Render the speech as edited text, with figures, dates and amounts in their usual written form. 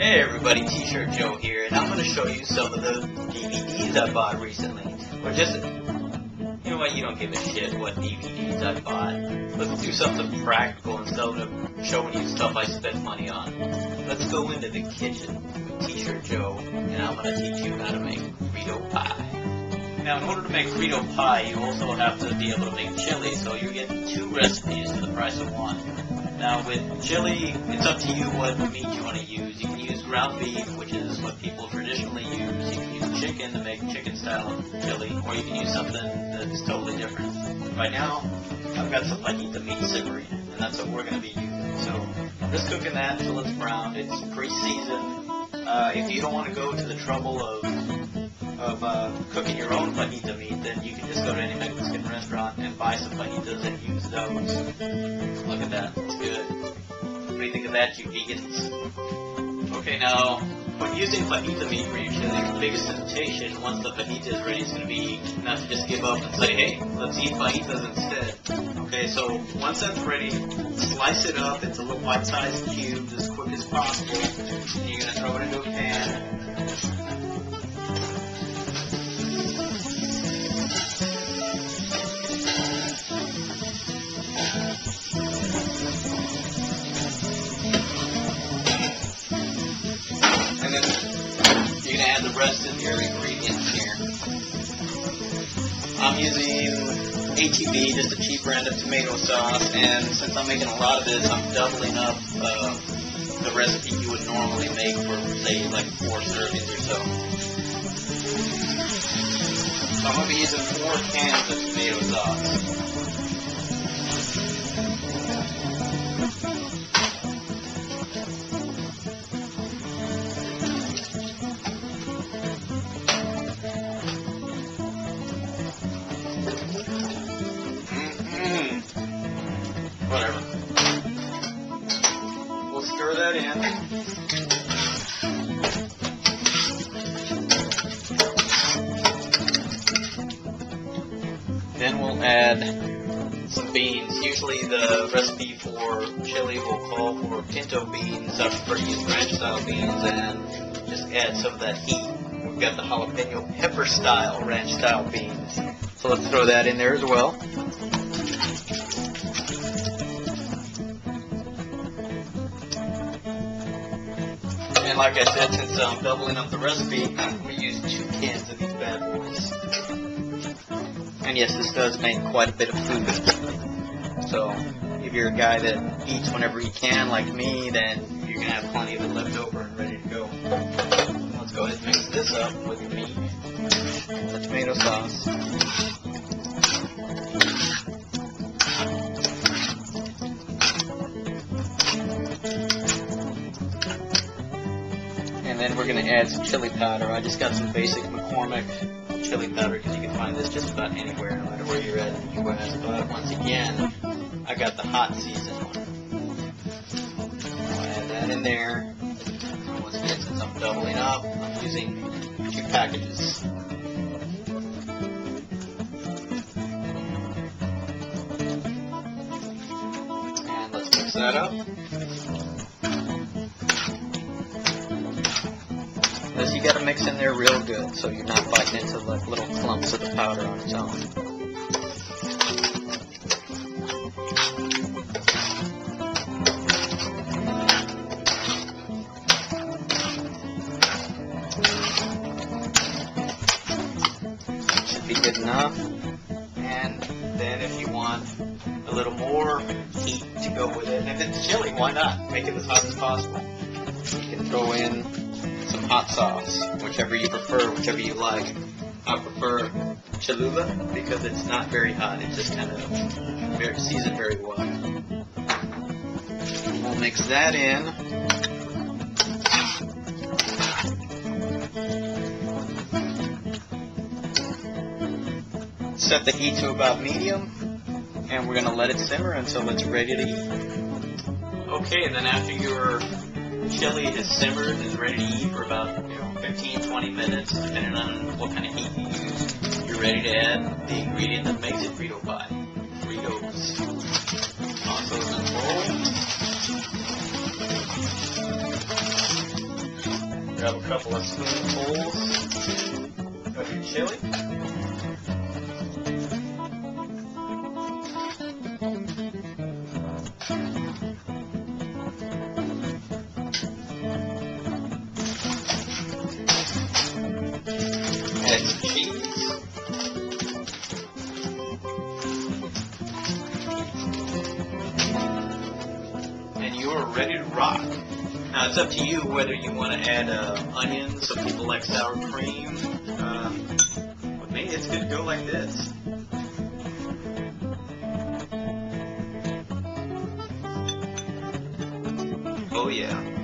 Hey everybody, T-Shirt Joe here, and I'm going to show you some of the DVDs I bought recently. Or just, you know what, you don't give a shit what DVDs I bought. Let's do something practical instead of showing you stuff I spent money on. Let's go into the kitchen with T-Shirt Joe, and I'm going to teach you how to make Frito-Pie. Now, in order to make Frito-Pie, you also have to be able to make chili, so you're getting 2 recipes for the price of 1. Now, with chili, it's up to you what meat you want to use. You can use ground beef, which is what people traditionally use. You can use chicken to make chicken-style chili, or you can use something that's totally different. Right now, I've got some fajita meat simmering, and that's what we're going to be using. So, just cooking that until it's brown. It's pre-seasoned. If you don't want to go to the trouble of cooking your own fajita meat, then you can just go to any Mexican restaurant and buy some fajitas and use those. Look at that, it's good. What do you think of that, you vegans? Okay, now, when using fajita meat for your chili, the biggest temptation once the fajita is ready is going to be not to just give up and say, hey, let's eat fajitas instead. Okay, so once that's ready, slice it up into little bite-sized cubes as quick as possible, and you're going to throw it into a pan. And then you're going to add the rest of your ingredients here. I'm using HEB, just a cheap brand of tomato sauce, and since I'm making a lot of this, I'm doubling up the recipe you would normally make for, say, like 4 servings or so. So I'm going to be using 4 cans of tomato sauce. Whatever. We'll stir that in. Then we'll add some beans. Usually the recipe for chili will call for pinto beans. I prefer to use ranch style beans and just add some of that heat. We've got the jalapeno pepper style ranch style beans. So let's throw that in there as well. And like I said, since I'm doubling up the recipe, we use 2 cans of these bad boys. And yes, this does make quite a bit of food. So if you're a guy that eats whenever he can, like me, then you're going to have plenty of it left over and ready to go. Let's go ahead and mix this up with your meat, the tomato sauce. And then we're going to add some chili powder. I just got some basic McCormick chili powder because you can find this just about anywhere, no matter where you're at in the U.S. But once again, I got the hot seasoned one. I'll add that in there. And once again, since I'm doubling up, I'm using 2 packages. And let's mix that up. This you gotta mix in there real good so you're not biting into like little clumps of the powder on its own. Should be good enough. And then if you want a little more heat to go with it, and if it's chili, why not? Make it as hot as possible. You can throw in some hot sauce, whichever you prefer, whichever you like. I prefer Cholula because it's not very hot, it's just kind of seasoned very well. We'll mix that in. Set the heat to about medium, and we're going to let it simmer until it's ready to eat. Okay, and then after your chili is simmered and is ready to eat for about 15-20 minutes, depending on what kind of heat you use, you're ready to add the ingredient that makes it Frito-Pie. Fritos. Toss those in the bowl. grab a couple of spoonfuls of your chili. Add some cheese. And you're ready to rock. Now it's up to you whether you want to add onions. Some people like sour cream. With me, it's good to go like this. Oh yeah.